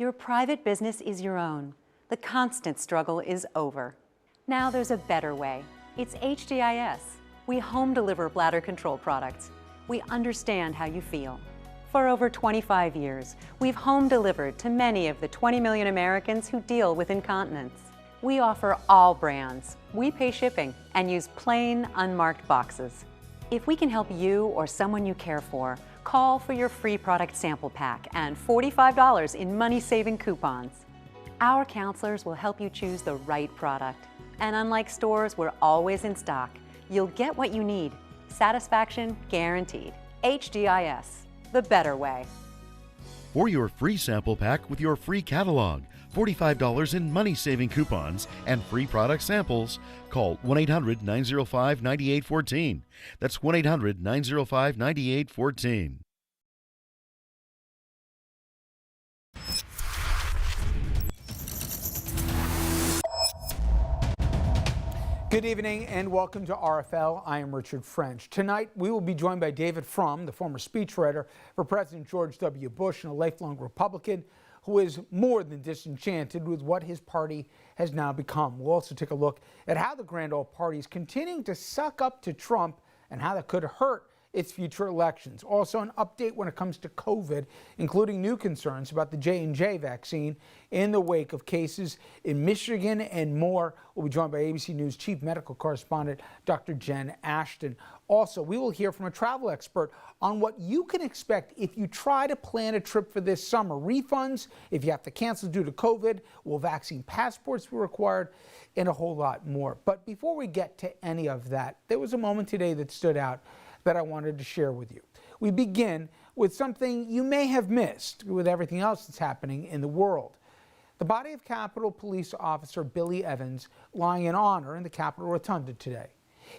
Your private business is your own. The constant struggle is over. Now there's a better way. It's HDIS. We home deliver bladder control products. We understand how you feel. For over 25 years, we've home delivered to many of the 20 million Americans who deal with incontinence. We offer all brands. We pay shipping and use plain, unmarked boxes. If we can help you or someone you care for, call for your free product sample pack and $45 in money-saving coupons. Our counselors will help you choose the right product. And unlike stores, we're always in stock. You'll get what you need. Satisfaction guaranteed. HDIS, the better way. For your free sample pack with your free catalog, $45 in money-saving coupons, and free product samples, call 1-800-905-9814. That's 1-800-905-9814. Good evening and welcome to RFL. I am Richard French. Tonight we will be joined by David Frum, the former speechwriter for President George W. Bush and a lifelong Republican who is more than disenchanted with what his party has now become. We'll also take a look at how the Grand Old Party is continuing to suck up to Trump and how that could hurt its future elections. Also an update when it comes to COVID, including new concerns about the J&J vaccine in the wake of cases in Michigan and more. We'll be joined by ABC News chief medical correspondent Dr. Jen Ashton. Also, we will hear from a travel expert on what you can expect if you try to plan a trip for this summer. Refunds, if you have to cancel due to COVID, will vaccine passports be required, and a whole lot more. But before we get to any of that, there was a moment today that stood out that I wanted to share with you. We begin with something you may have missed with everything else that's happening in the world. The body of Capitol Police Officer Billy Evans lying in honor in the Capitol Rotunda today.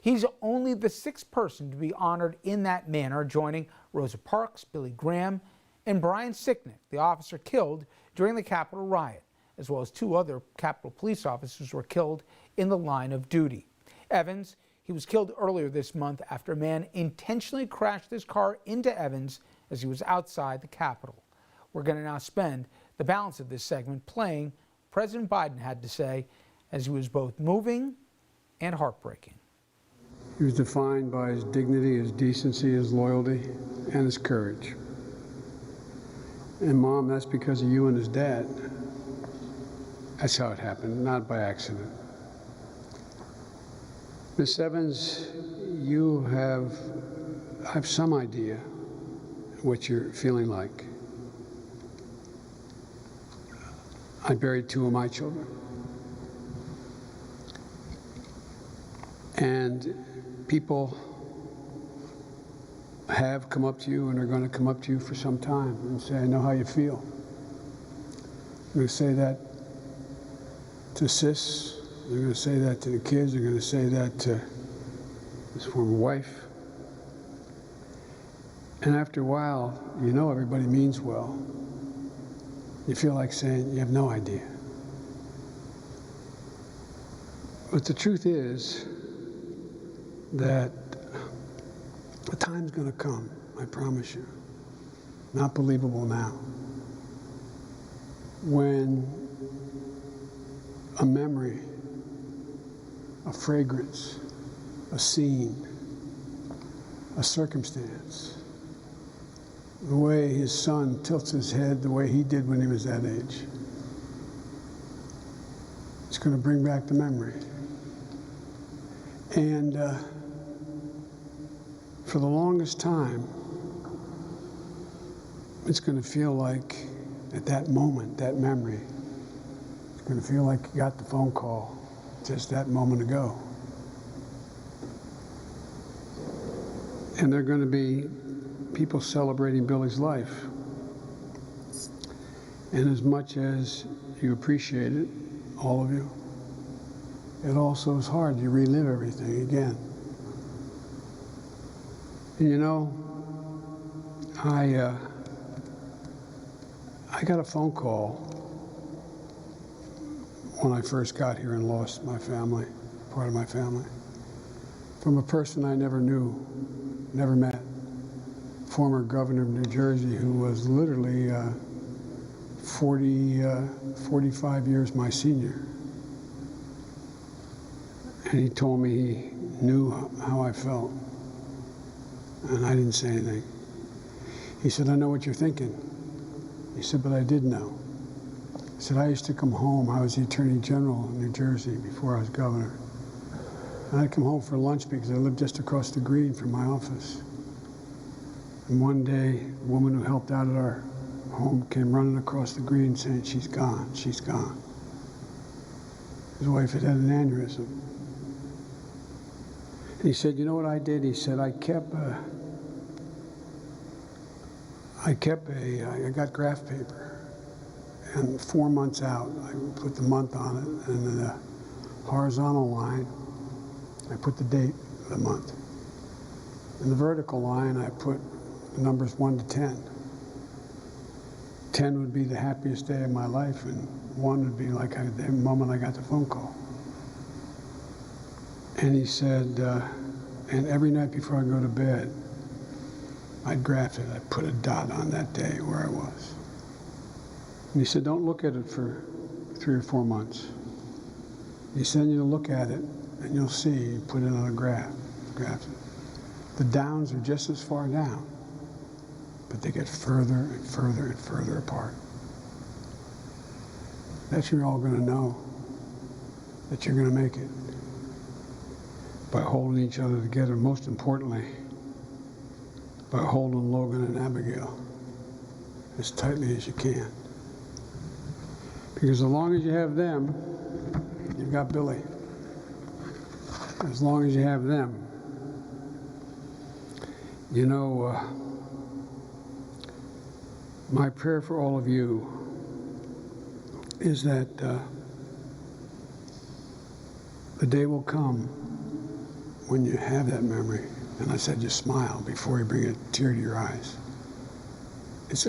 He's only the sixth person to be honored in that manner, joining Rosa Parks, Billy Graham, and Brian Sicknick, the officer killed during the Capitol riot, as well as two other Capitol police officers were killed in the line of duty. Evans, he was killed earlier this month after a man intentionally crashed his car into Evans as he was outside the Capitol. We're going to now spend the balance of this segment playing what President Biden had to say, as he was both moving and heartbreaking. He was defined by his dignity, his decency, his loyalty, and his courage. And Mom, that's because of you and his dad. That's how it happened, not by accident. Miss Evans, you have some idea what you're feeling like. I buried two of my children. And people have come up to you and are going to come up to you for some time and say, I know how you feel. I'm going to say that to Sis. They're going to say that to the kids. They're going to say that to his former wife. And after a while, you know everybody means well. You feel like saying, you have no idea. But the truth is that a time's going to come, I promise you, not believable now, when a memory, a fragrance, a scene, a circumstance, the way his son tilts his head the way he did when he was that age, it's going to bring back the memory. And for the longest time, it's going to feel like at that moment, that memory, it's going to feel like you got the phone call just that moment ago. And there are going to be people celebrating Billy's life. And as much as you appreciate it, all of you, it also is hard to relive everything again. And you know, I got a phone call when I first got here and lost my family, part of my family, from a person I never knew, never met, former governor of New Jersey, who was literally 45 years my senior. And he told me he knew how I felt. And I didn't say anything. He said, I know what you're thinking. He said, but I did know. He said, I used to come home. I was the Attorney General in New Jersey before I was governor. And I'd come home for lunch because I lived just across the green from my office. And one day, a woman who helped out at our home came running across the green saying, she's gone, she's gone. His wife had an aneurysm. And he said, you know what I did? He said, I got graph paper, and 4 months out, I put the month on it, and in the horizontal line, I put the date of the month. In the vertical line, I put the numbers 1 to 10. 10 would be the happiest day of my life, and 1 would be like the moment I got the phone call. And he said, and every night before I go to bed, I'd graph it. I'd put a dot on that day where I was. And he said, don't look at it for 3 or 4 months. He said, you'll look at it, and you'll see, you put it on a graph it. The downs are just as far down, but they get further and further and further apart. That's you're all going to know that you're going to make it by holding each other together, most importantly, by holding Logan and Abigail as tightly as you can. Because as long as you have them, you've got Billy. As long as you have them. You know, my prayer for all of you is that the day will come when you have that memory. And I said, just smile before you bring a tear to your eyes.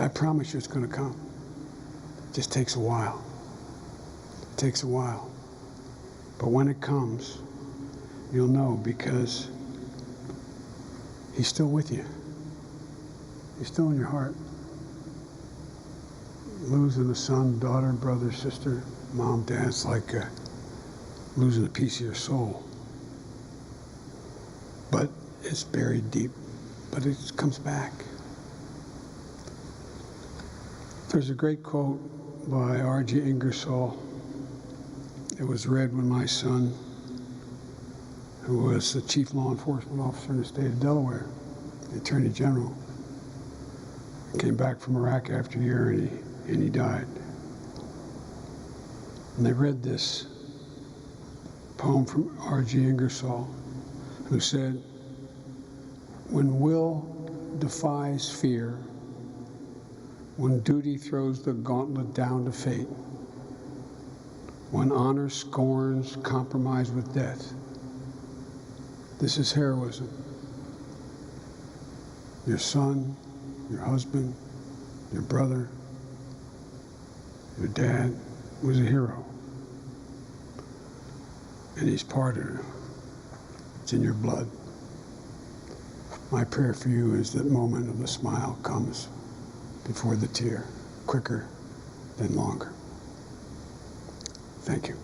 I promise you it's going to come. It just takes a while. It takes a while. But when it comes, you'll know because he's still with you. He's still in your heart. Losing a son, daughter, brother, sister, mom, dad, it's like losing a piece of your soul. But it's buried deep, but it comes back. There's a great quote by R.G. Ingersoll. It was read when my son, who was the chief law enforcement officer in the state of Delaware, the Attorney General, came back from Iraq after a year and he died. And they read this poem from R.G. Ingersoll, who said, when will defies fear, when duty throws the gauntlet down to fate, when honor scorns compromise with death, this is heroism. Your son, your husband, your brother, your dad was a hero. And he's part of it. It's in your blood. My prayer for you is that moment of the smile comes before the tear, quicker than longer. Thank you.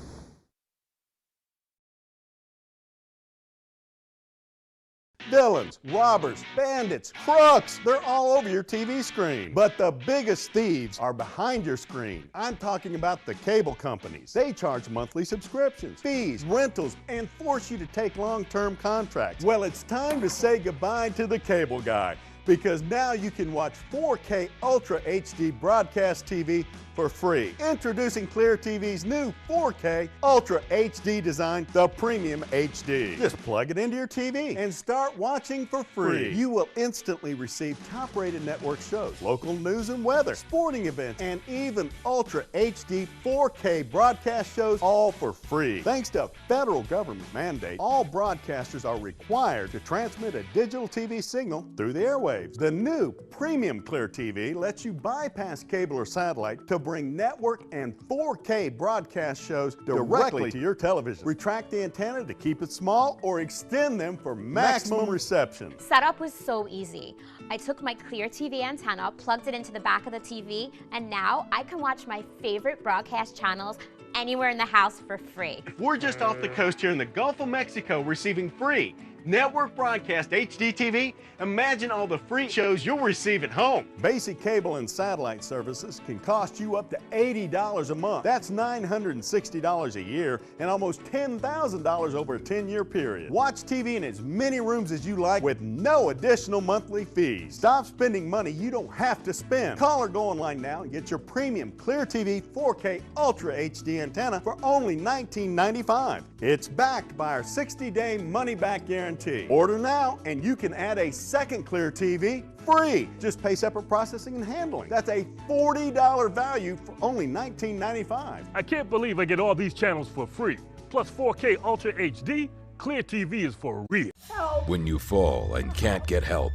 Villains, robbers, bandits, crooks, they're all over your TV screen. But the biggest thieves are behind your screen. I'm talking about the cable companies. They charge monthly subscriptions, fees, rentals, and force you to take long-term contracts. Well, it's time to say goodbye to the cable guy, because now you can watch 4K Ultra HD broadcast TV for free. Introducing Clear TV's new 4K Ultra HD design, the Premium HD. Just plug it into your TV and start watching for free. You will instantly receive top-rated network shows, local news and weather, sporting events, and even Ultra HD 4K broadcast shows, all for free. Thanks to a federal government mandate, all broadcasters are required to transmit a digital TV signal through the airwaves. airwaves. The new Premium Clear TV lets you bypass cable or satellite to bring network and 4K broadcast shows directly to your television. Retract the antenna to keep it small or extend them for maximum reception. Setup was so easy. I took my Clear TV antenna, plugged it into the back of the TV, and now I can watch my favorite broadcast channels anywhere in the house for free. We're just off the coast here in the Gulf of Mexico receiving free network broadcast HD TV. Imagine all the free shows you'll receive at home. Basic cable and satellite services can cost you up to $80 a month. That's $960 a year and almost $10,000 over a 10-year period. Watch TV in as many rooms as you like with no additional monthly fees. Stop spending money you don't have to spend. Call or go online now and get your premium Clear TV 4K Ultra HD antenna for only $19.95. It's backed by our 60-day money-back guarantee. Order now and you can add a second Clear TV free. Just pay separate processing and handling. That's a $40 value for only $19.95. I can't believe I get all these channels for free. Plus 4K Ultra HD, Clear TV is for real. Help. When you fall and can't get help,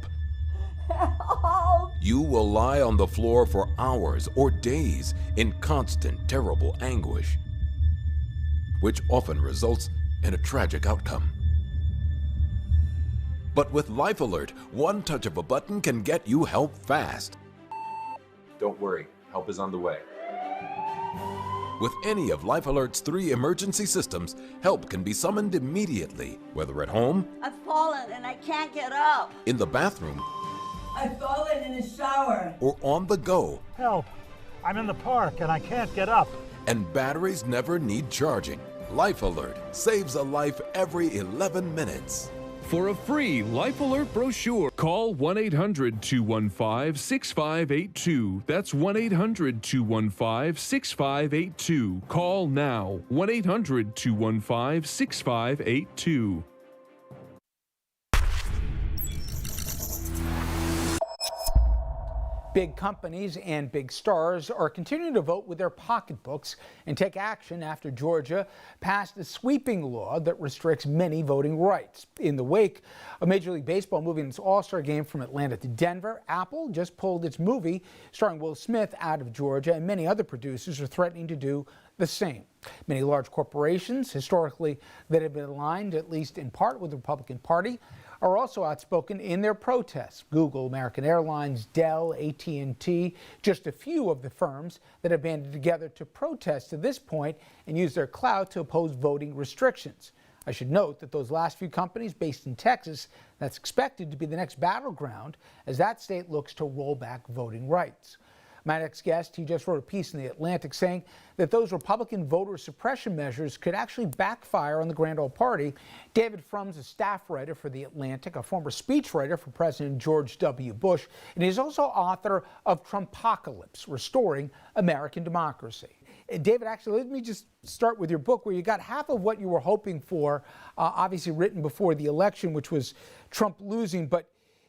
you will lie on the floor for hours or days in constant, terrible anguish, which often results in a tragic outcome. But with Life Alert, one touch of a button can get you help fast. Don't worry, help is on the way. With any of Life Alert's 3 emergency systems, help can be summoned immediately, whether at home, I've fallen and I can't get up. in the bathroom, I've fallen in the shower. or on the go. Help! I'm in the park and I can't get up. And batteries never need charging. Life Alert saves a life every 11 minutes. For a free Life Alert brochure, call 1-800-215-6582. That's 1-800-215-6582. Call now. 1-800-215-6582. Big companies and big stars are continuing to vote with their pocketbooks and take action after Georgia passed a sweeping law that restricts many voting rights. In the wake of Major League Baseball moving its All-Star game from Atlanta to Denver, Apple just pulled its movie starring Will Smith out of Georgia, and many other producers are threatening to do the same. Many large corporations, historically that have been aligned, at least in part, with the Republican Party, are also outspoken in their protests. Google, American Airlines, Dell, AT&T, just a few of the firms that have banded together to protest to this point and use their clout to oppose voting restrictions. I should note that those last few companies based in Texas, that's expected to be the next battleground as that state looks to roll back voting rights. My next guest, he just wrote a piece in The Atlantic saying that those Republican voter suppression measures could actually backfire on the grand old party. David Frum's a staff writer for The Atlantic, a former speechwriter for President George W. Bush, and he's also author of Trumpocalypse, Restoring American Democracy. David, actually, let me just start with your book, where you got half of what you were hoping for, obviously written before the election, which was Trump losing, but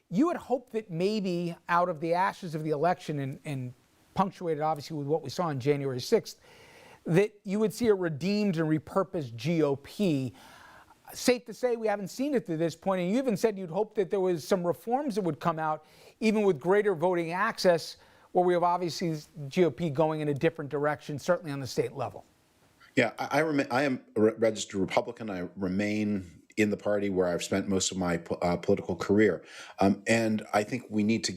you had hoped that maybe out of the ashes of the election and punctuated obviously with what we saw on January 6th, that you would see a redeemed and repurposed GOP. Safe to say we haven't seen it to this point, and you even said you'd hope that there was some reforms that would come out, even with greater voting access, where we have obviously GOP going in a different direction, certainly on the state level. Yeah, I am a registered Republican. I remain in the party where I've spent most of my political career. And I think we need to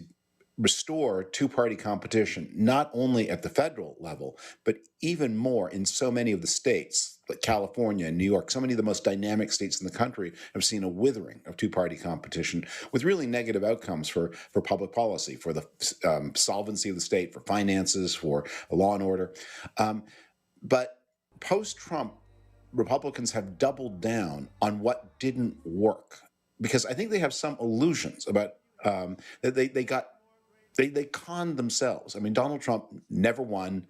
restore two-party competition, not only at the federal level, but even more in so many of the states, like California and New York. So many of the most dynamic states in the country have seen a withering of two-party competition with really negative outcomes for public policy, for the solvency of the state, for finances, for law and order. But post-Trump, Republicans have doubled down on what didn't work, because I think they have some illusions about that they conned themselves. I mean, Donald Trump never won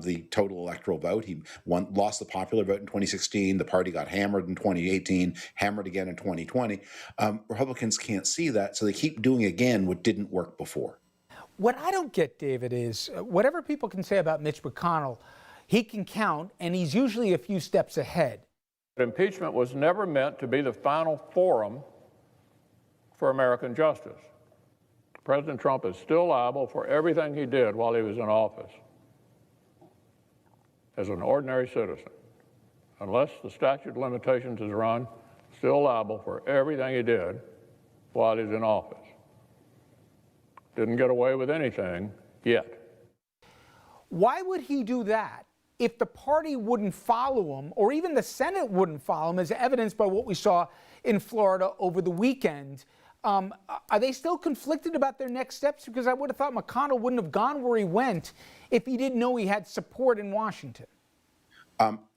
the total electoral vote. He lost the popular vote in 2016. The party got hammered in 2018, hammered again in 2020. Republicans can't see that, so they keep doing again what didn't work before. What I don't get, David, is whatever people can say about Mitch McConnell, he can count, and he's usually a few steps ahead. Impeachment was never meant to be the final forum for American justice. President Trump is still liable for everything he did while he was in office as an ordinary citizen. Unless the statute of limitations is run, still liable for everything he did while he's in office. Didn't get away with anything yet. Why would he do that if the party wouldn't follow him, or even the Senate wouldn't follow him, as evidenced by what we saw in Florida over the weekend? Are they still conflicted about their next steps? Because I would have thought McConnell wouldn't have gone where he went if he didn't know he had support in Washington.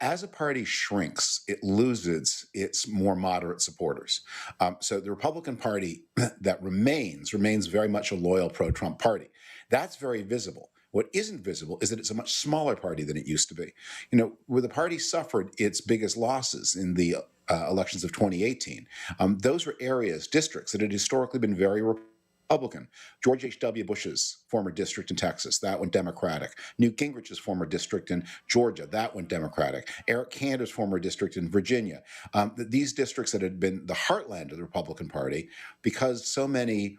As a party shrinks, it loses its more moderate supporters. So the Republican Party that remains very much a loyal pro-Trump party. That's very visible. What isn't visible is that it's a much smaller party than it used to be. You know, where the party suffered its biggest losses in the elections of 2018, those were areas, districts that had historically been very Republican. George H.W. Bush's former district in Texas, that went Democratic. Newt Gingrich's former district in Georgia, that went Democratic. Eric Cantor's former district in Virginia. These districts that had been the heartland of the Republican Party, because so many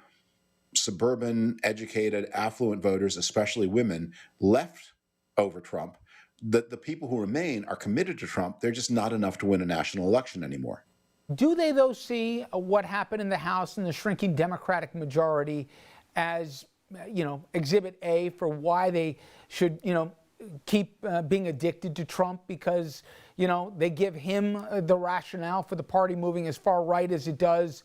suburban, educated, affluent voters, especially women, left over Trump. The people who remain are committed to Trump. They're just not enough to win a national election anymore. Do they, though, see what happened in the House and the shrinking Democratic majority as, Exhibit A for why they should, keep being addicted to Trump? Because, they give him the rationale for the party moving as far right as it does.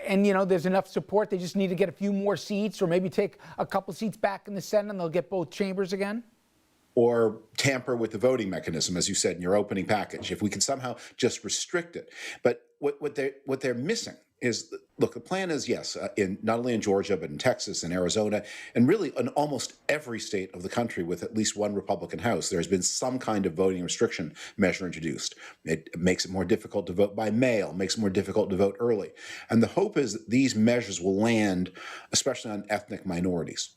And, there's enough support. They just need to get a few more seats, or maybe take a couple seats back in the Senate and they'll get both chambers again? Or tamper with the voting mechanism, as you said in your opening package, if we can somehow just restrict it. But what they're missing is, look, the plan is, yes, in not only in Georgia, but in Texas and Arizona, and really in almost every state of the country with at least one Republican House, there has been some kind of voting restriction measure introduced. It makes it more difficult to vote by mail, makes it more difficult to vote early. And the hope is that these measures will land, especially on ethnic minorities.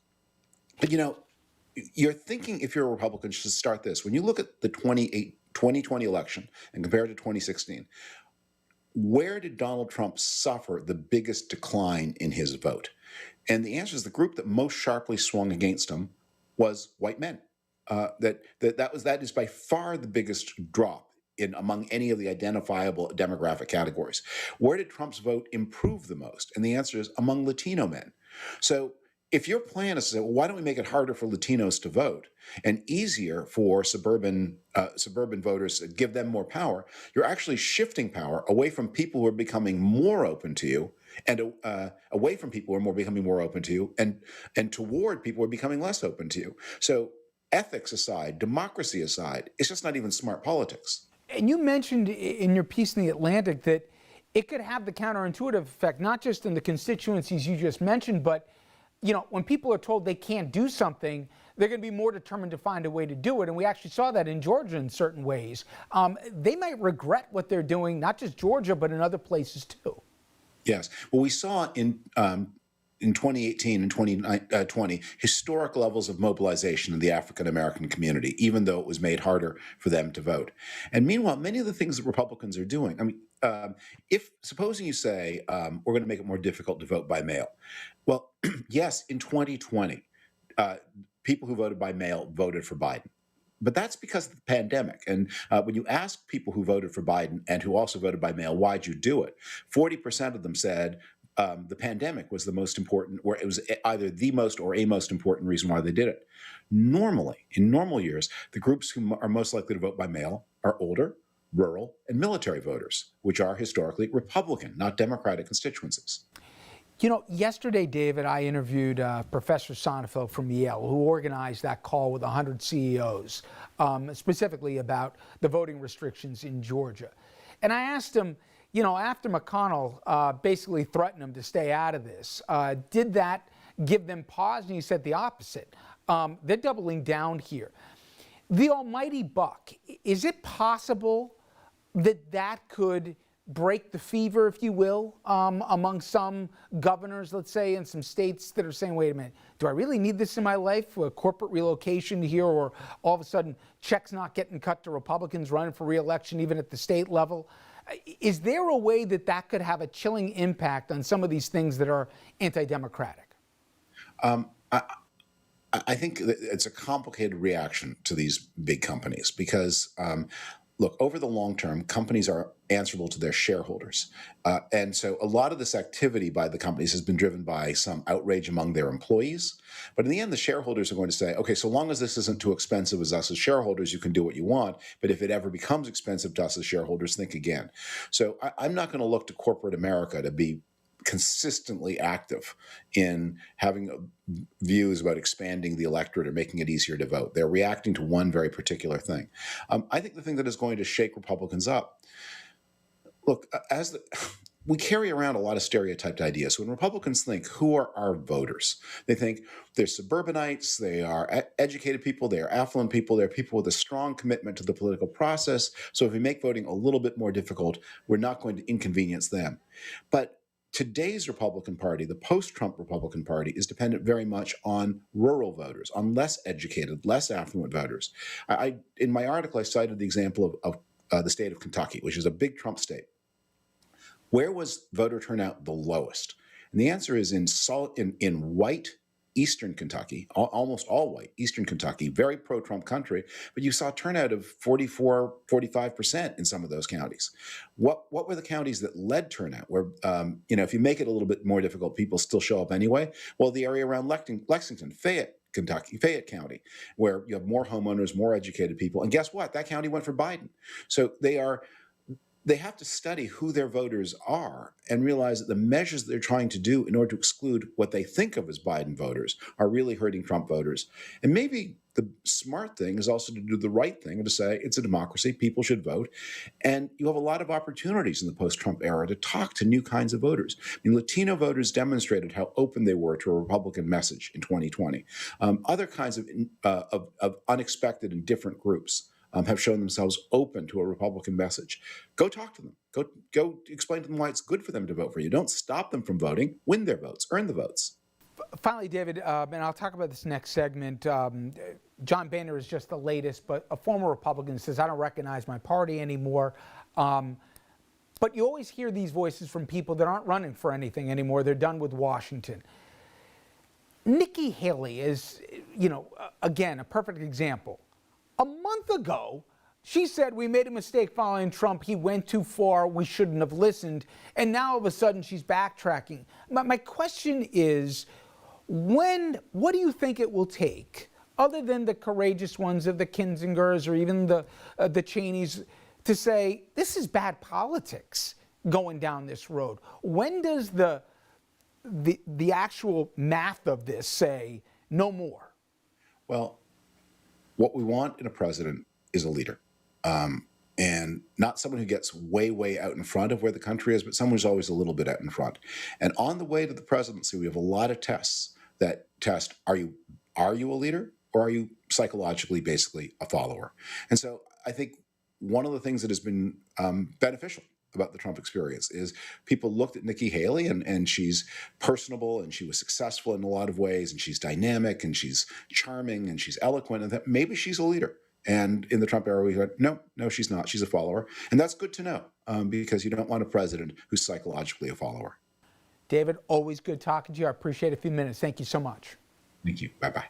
But, you're thinking, if you're a Republican, should start this. When you look at the 2020 election and compare it to 2016, where did Donald Trump suffer the biggest decline in his vote? And the answer is the group that most sharply swung against him was white men. That is by far the biggest drop among any of the identifiable demographic categories. Where did Trump's vote improve the most? And the answer is among Latino men. So if your plan is to say, well, why don't we make it harder for Latinos to vote and easier for suburban voters, give them more power, you're actually shifting power away from people who are becoming more open to you, and away from people who are becoming more open to you, and toward people who are becoming less open to you. So ethics aside, democracy aside, it's just not even smart politics. And you mentioned in your piece in The Atlantic that it could have the counterintuitive effect, not just in the constituencies you just mentioned, but when people are told they can't do something, they're going to be more determined to find a way to do it. And we actually saw that in Georgia in certain ways. They might regret what they're doing, not just Georgia, but in other places too. Yes. Well, we saw in 2018 and 2020 historic levels of mobilization in the African-American community, even though it was made harder for them to vote. And meanwhile, many of the things that Republicans are doing, supposing you say, we're going to make it more difficult to vote by mail. Well, yes, in 2020, people who voted by mail voted for Biden. But that's because of the pandemic. And when you ask people who voted for Biden and who also voted by mail, why'd you do it? 40% of them said the pandemic was the most important, or it was either the most or a most important reason why they did it. Normally, in normal years, the groups who are most likely to vote by mail are older, rural, and military voters, which are historically Republican, not Democratic constituencies. Yesterday, David, I interviewed Professor Sonnenfeld from Yale, who organized that call with 100 CEOs, specifically about the voting restrictions in Georgia. And I asked him, after McConnell basically threatened him to stay out of this, did that give them pause? And he said the opposite. They're doubling down here. The almighty buck, is it possible that could break the fever, if you will, among some governors, let's say, in some states that are saying, wait a minute, do I really need this in my life? A corporate relocation here, or all of a sudden checks not getting cut to Republicans running for re-election, even at the state level? Is there a way that could have a chilling impact on some of these things that are anti-democratic? I think that it's a complicated reaction to these big companies because, look, over the long term, companies are answerable to their shareholders. And so a lot of this activity by the companies has been driven by some outrage among their employees. But in the end, the shareholders are going to say, okay, so long as this isn't too expensive as us as shareholders, you can do what you want. But if it ever becomes expensive to us as shareholders, think again. So I'm not going to look to corporate America to be consistently active in having views about expanding the electorate or making it easier to vote. They're reacting to one very particular thing. I think the thing that is going to shake Republicans up, look, we carry around a lot of stereotyped ideas. When Republicans think, who are our voters? They think they're suburbanites, they are educated people, they are affluent people, they're people with a strong commitment to the political process. So if we make voting a little bit more difficult, we're not going to inconvenience them. But today's Republican Party, the post-Trump Republican Party, is dependent very much on rural voters, on less educated, less affluent voters. In my article, I cited the example of the state of Kentucky, which is a big Trump state. Where was voter turnout the lowest? And the answer is in white Eastern Kentucky, almost all white Eastern Kentucky, very pro-Trump country, but you saw turnout of 44, 45% in some of those counties. What were the counties that led turnout? Where, if you make it a little bit more difficult, people still show up anyway? Well, the area around Lexington, Fayette County, where you have more homeowners, more educated people. And guess what? That county went for Biden. So they have to study who their voters are and realize that the measures they're trying to do in order to exclude what they think of as Biden voters are really hurting Trump voters. And maybe the smart thing is also to do the right thing and to say it's a democracy, people should vote. And you have a lot of opportunities in the post-Trump era to talk to new kinds of voters. I mean, Latino voters demonstrated how open they were to a Republican message in 2020. Other kinds of unexpected and different groups have shown themselves open to a Republican message. Go talk to them. Go explain to them why it's good for them to vote for you. Don't stop them from voting. Win their votes. Earn the votes. Finally, David, and I'll talk about this next segment. John Boehner is just the latest, but a former Republican says, I don't recognize my party anymore. But you always hear these voices from people that aren't running for anything anymore. They're done with Washington. Nikki Haley is, again, a perfect example. A month ago, she said we made a mistake following Trump. He went too far. We shouldn't have listened. And now all of a sudden she's backtracking. My question is, what do you think it will take, other than the courageous ones of the Kinsingers or even the Cheneys, to say this is bad politics going down this road? When does the actual math of this say no more? Well, what we want in a president is a leader, and not someone who gets way, way out in front of where the country is, but someone who's always a little bit out in front. And on the way to the presidency, we have a lot of tests that test, are you a leader, or are you psychologically basically a follower? And so I think one of the things that has been beneficial about the Trump experience is people looked at Nikki Haley and she's personable and she was successful in a lot of ways and she's dynamic and she's charming and she's eloquent and that maybe she's a leader. And in the Trump era, we went, no, she's not. She's a follower. And that's good to know because you don't want a president who's psychologically a follower. David, always good talking to you. I appreciate a few minutes. Thank you so much. Thank you. Bye-bye.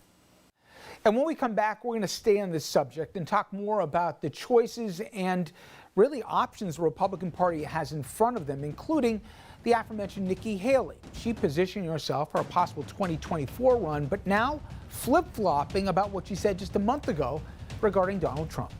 And when we come back, we're going to stay on this subject and talk more about the choices and really options the Republican Party has in front of them, including the aforementioned Nikki Haley. She positioning herself for a possible 2024 run, but now flip-flopping about what she said just a month ago regarding Donald Trump.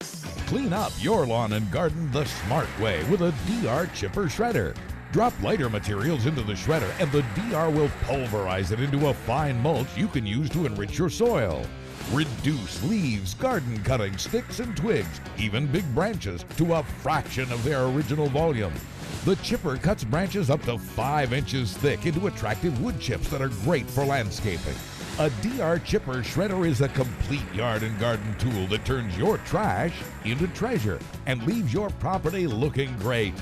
Clean up your lawn and garden the smart way with a DR Chipper Shredder. Drop lighter materials into the shredder and the DR will pulverize it into a fine mulch you can use to enrich your soil. Reduce leaves, garden cuttings, sticks and twigs, even big branches, to a fraction of their original volume. The chipper cuts branches up to 5 inches thick into attractive wood chips that are great for landscaping. A DR Chipper Shredder is a complete yard and garden tool that turns your trash into treasure and leaves your property looking great.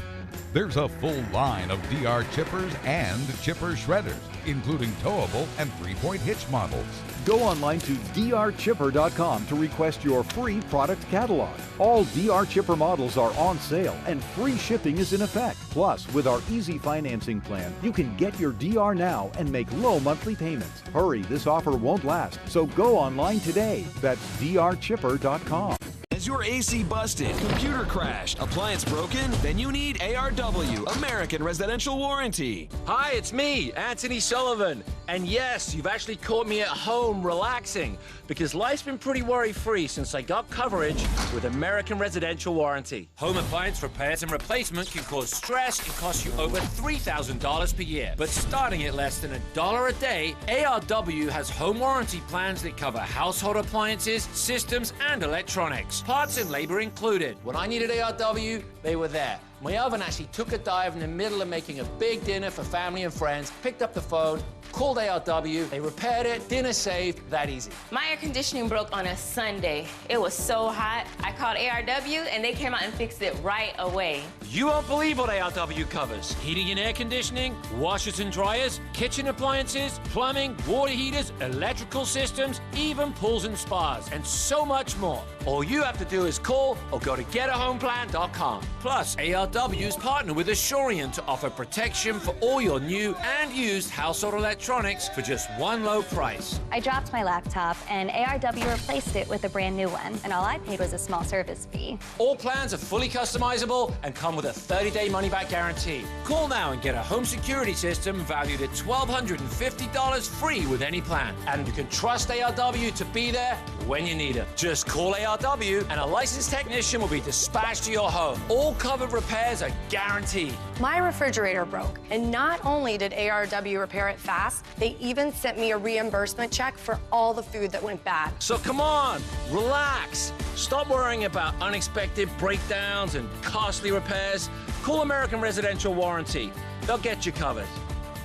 There's a full line of DR Chippers and Chipper Shredders, including towable and 3-point hitch models. Go online to drchipper.com to request your free product catalog. All DR Chipper models are on sale and free shipping is in effect. Plus, with our easy financing plan, you can get your DR now and make low monthly payments. Hurry, this offer won't last, so go online today. That's drchipper.com. Has your AC busted, computer crashed, appliance broken? Then you need ARW, American Residential Warranty. Hi, it's me, Anthony Sullivan. And yes, you've actually caught me at home relaxing because life's been pretty worry-free since I got coverage with American Residential Warranty. Home appliance repairs and replacement can cause stress and cost you over $3,000 per year. But starting at less than $1 a day, ARW has home warranty plans that cover household appliances, systems, and electronics. Parts and labor included. When I needed ARW, they were there. My oven actually took a dive in the middle of making a big dinner for family and friends, picked up the phone, called ARW, they repaired it, dinner saved, that easy. My air conditioning broke on a Sunday. It was so hot, I called ARW and they came out and fixed it right away. You won't believe what ARW covers. Heating and air conditioning, washers and dryers, kitchen appliances, plumbing, water heaters, electrical systems, even pools and spas, and so much more. All you have to do is call or go to getahomeplan.com. Plus, ARW's partner with Assurant to offer protection for all your new and used household electronics for just one low price. I dropped my laptop and ARW replaced it with a brand new one, and all I paid was a small service fee. All plans are fully customizable and come with a 30-day money-back guarantee. Call now and get a home security system valued at $1,250 free with any plan. And you can trust ARW to be there when you need it. Just call ARW and a licensed technician will be dispatched to your home. All covered repairs are guaranteed. My refrigerator broke, and not only did ARW repair it fast, they even sent me a reimbursement check for all the food that went bad. So come on, relax. Stop worrying about unexpected breakdowns and costly repairs. Call American Residential Warranty. They'll get you covered.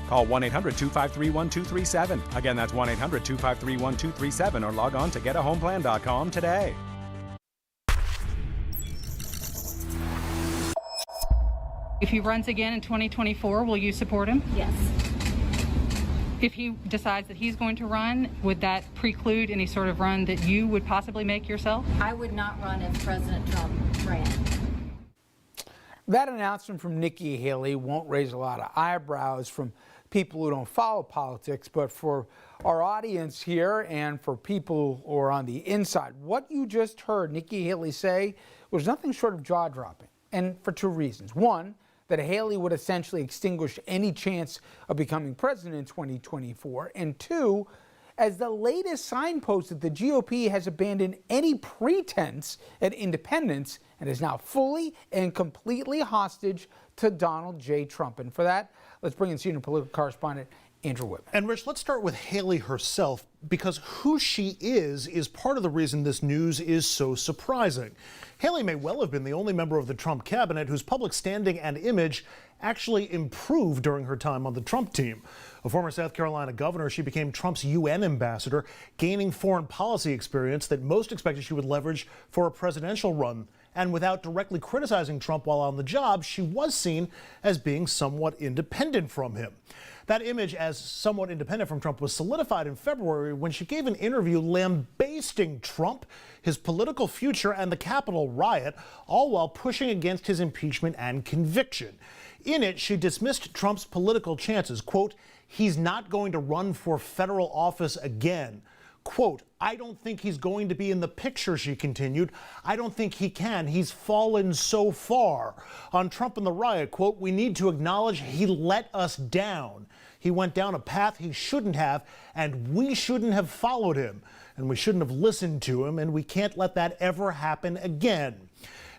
Call 1-800-253-1237. Again, that's 1-800-253-1237 or log on to getahomeplan.com today. If he runs again in 2024, will you support him? Yes. If he decides that he's going to run, would that preclude any sort of run that you would possibly make yourself? I would not run if President Trump ran. That announcement from Nikki Haley won't raise a lot of eyebrows from people who don't follow politics, but for our audience here and for people who are on the inside, what you just heard Nikki Haley say was nothing short of jaw-dropping, and for two reasons. One, that Haley would essentially extinguish any chance of becoming president in 2024, and two, as the latest signpost that the GOP has abandoned any pretense at independence and is now fully and completely hostage to Donald J. Trump. And for that, let's bring in senior political correspondent Andrew Whitman. And Rich, let's start with Haley herself, because who she is part of the reason this news is so surprising. Haley may well have been the only member of the Trump cabinet whose public standing and image actually improved during her time on the Trump team. A former South Carolina governor, she became Trump's UN ambassador, gaining foreign policy experience that most expected she would leverage for a presidential run. And without directly criticizing Trump while on the job, she was seen as being somewhat independent from him. That image as somewhat independent from Trump was solidified in February when she gave an interview lambasting Trump, his political future, and the Capitol riot, all while pushing against his impeachment and conviction. In it, she dismissed Trump's political chances. Quote, "He's not going to run for federal office again." Quote, "I don't think he's going to be in the picture," she continued. "I don't think he can. He's fallen so far." On Trump and the riot, quote, "We need to acknowledge he let us down. He went down a path he shouldn't have, and we shouldn't have followed him, and we shouldn't have listened to him, and we can't let that ever happen again."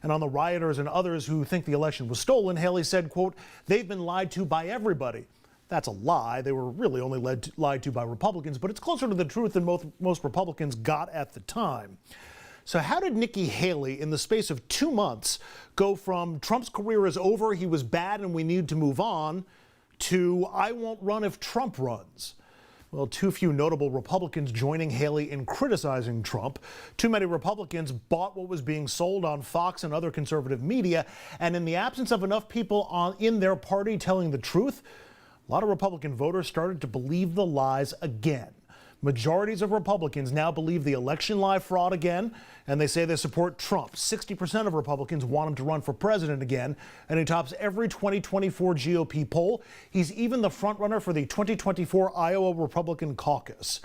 And on the rioters and others who think the election was stolen, Haley said, quote, "They've been lied to by everybody." That's a lie. They were really only lied to by Republicans, but it's closer to the truth than most Republicans got at the time. So how did Nikki Haley, in the space of 2 months, go from Trump's career is over, he was bad and we need to move on, to I won't run if Trump runs? Well, too few notable Republicans joining Haley in criticizing Trump. Too many Republicans bought what was being sold on Fox and other conservative media, and in the absence of enough people in their party telling the truth, a lot of Republican voters started to believe the lies again. Majorities of Republicans now believe the election lie fraud again, and they say they support Trump. 60% of Republicans want him to run for president again, and he tops every 2024 GOP poll. He's even the frontrunner for the 2024 Iowa Republican caucus.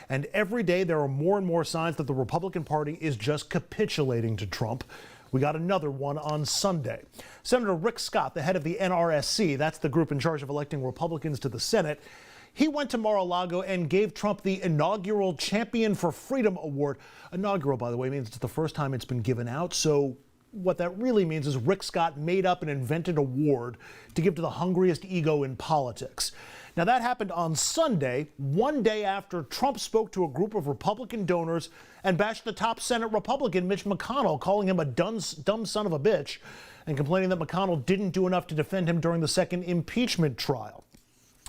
And every day there are more and more signs that the Republican Party is just capitulating to Trump. We got another one on Sunday. Senator Rick Scott, the head of the NRSC, that's the group in charge of electing Republicans to the Senate, he went to Mar-a-Lago and gave Trump the inaugural Champion for Freedom Award. Inaugural, by the way, means it's the first time it's been given out. So what that really means is Rick Scott made up an invented award to give to the hungriest ego in politics. Now, that happened on Sunday, one day after Trump spoke to a group of Republican donors and bashed the top Senate Republican, Mitch McConnell, calling him a dumb son of a bitch and complaining that McConnell didn't do enough to defend him during the second impeachment trial.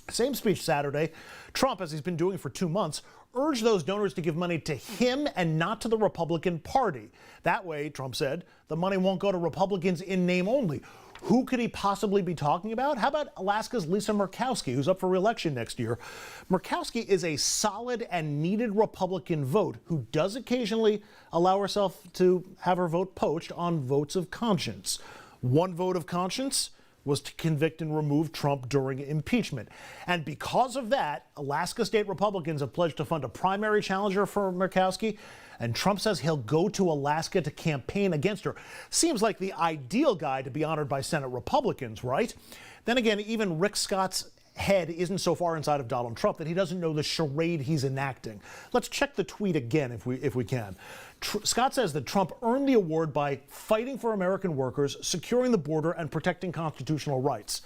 Same speech Saturday. Trump, as he's been doing for 2 months, urged those donors to give money to him and not to the Republican Party. That way, Trump said, the money won't go to Republicans in name only. Who could he possibly be talking about? How about Alaska's Lisa Murkowski, who's up for re-election next year? Murkowski is a solid and needed Republican vote who does occasionally allow herself to have her vote poached on votes of conscience. One vote of conscience was to convict and remove Trump during impeachment. And because of that, Alaska state Republicans have pledged to fund a primary challenger for Murkowski, and Trump says he'll go to Alaska to campaign against her. Seems like the ideal guy to be honored by Senate Republicans, right? Then again, even Rick Scott's head isn't so far inside of Donald Trump that he doesn't know the charade he's enacting. Let's check the tweet again if we can. Scott says that Trump earned the award by fighting for American workers, securing the border, and protecting constitutional rights.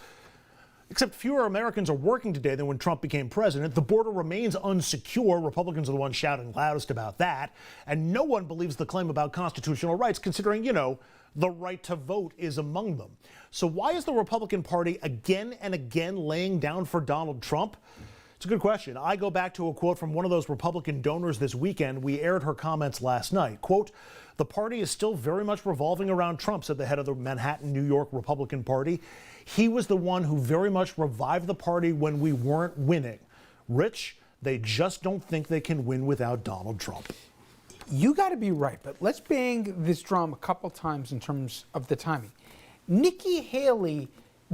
Except fewer Americans are working today than when Trump became president. The border remains unsecure. Republicans are the ones shouting loudest about that. And no one believes the claim about constitutional rights, considering, the right to vote is among them. So why is the Republican Party again and again laying down for Donald Trump? It's a good question. I go back to a quote from one of those Republican donors this weekend. We aired her comments last night. Quote, "The party is still very much revolving around Trump," said the head of the Manhattan, New York Republican Party. "He was the one who very much revived the party when we weren't winning. Rich, they just don't think they can win without Donald Trump." You got to be right, but let's bang this drum a couple times in terms of the timing. Nikki Haley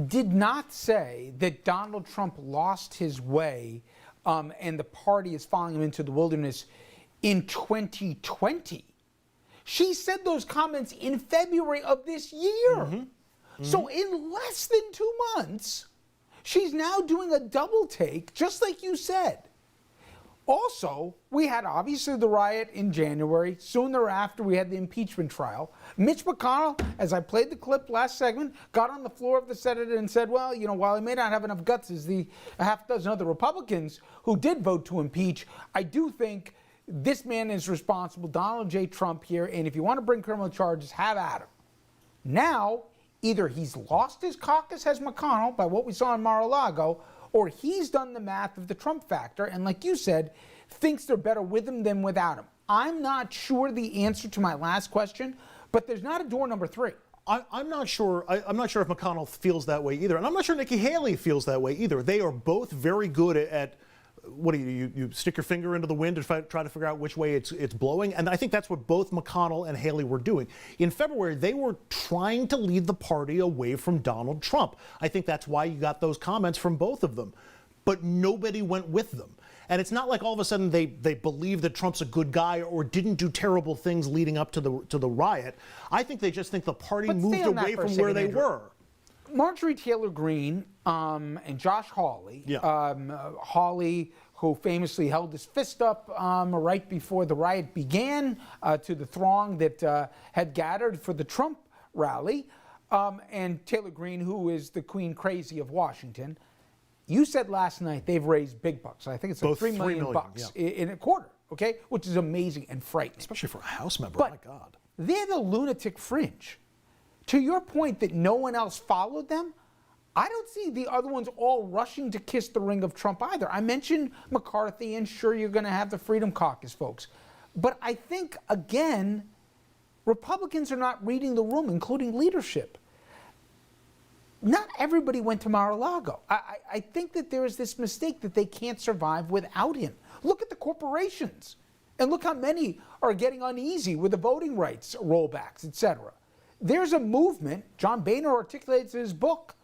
did not say that Donald Trump lost his way and the party is following him into the wilderness in 2020. She said those comments in February of this year. So in less than 2 months, she's now doing a double take, just like you said. Also, we had obviously the riot in January. Soon thereafter, we had the impeachment trial. Mitch McConnell, as I played the clip last segment, got on the floor of the Senate and said, well, while he may not have enough guts as the half dozen other Republicans who did vote to impeach, I do think this man is responsible, Donald J. Trump here, and if you want to bring criminal charges, have at him. Now, either he's lost his caucus as McConnell by what we saw in Mar-a-Lago, or he's done the math of the Trump factor and, like you said, thinks they're better with him than without him. I'm not sure the answer to my last question, but there's not a door number 3. I'm not sure. I'm not sure if McConnell feels that way either, and I'm not sure Nikki Haley feels that way either. They are both very good at what do you stick your finger into the wind to try to figure out which way it's blowing, and I think that's what both McConnell and Haley were doing. In February, they were trying to lead the party away from Donald Trump. I think that's why you got those comments from both of them, but nobody went with them. And it's not like all of a sudden they believe that Trump's a good guy or didn't do terrible things leading up to the riot. I think they just think the party moved away from where they were. Marjorie Taylor Greene and Josh Hawley, Hawley, who famously held his fist up right before the riot began to the throng that had gathered for the Trump rally, and Taylor Greene, who is the Queen Crazy of Washington. You said last night they've raised big bucks. I think it's like $3 million bucks in a quarter, okay, which is amazing and frightening. Especially for a House member, but my God. They're the lunatic fringe. To your point that no one else followed them, I don't see the other ones all rushing to kiss the ring of Trump either. I mentioned McCarthy, and sure, you're going to have the Freedom Caucus folks. But I think, again, Republicans are not reading the room, including leadership. not everybody went to Mar-a-Lago. I think that there is this mistake that they can't survive without him. Look at the corporations, and look how many are getting uneasy with the voting rights rollbacks, etc. There's a movement, John Boehner articulates in his book,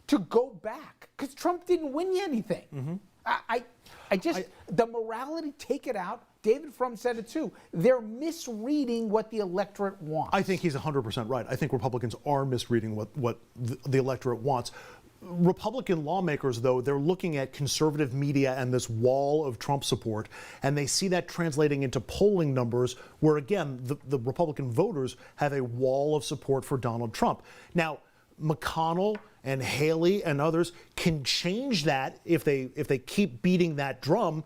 to go back, because Trump didn't win you anything. The morality, take it out. David Frum said it too. They're misreading what the electorate wants. I think he's 100% right. I think Republicans are misreading what the electorate wants. Republican lawmakers, though, they're looking at conservative media and this wall of Trump support, and they see that translating into polling numbers where, again, the Republican voters have a wall of support for Donald Trump. Now, McConnell and Haley and others can change that if they keep beating that drum.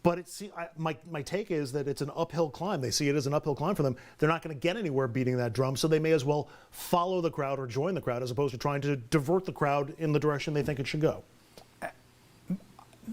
But my take is that it's an uphill climb. They see it as an uphill climb for them. They're not going to get anywhere beating that drum, so they may as well follow the crowd or join the crowd as opposed to trying to divert the crowd in the direction they think it should go.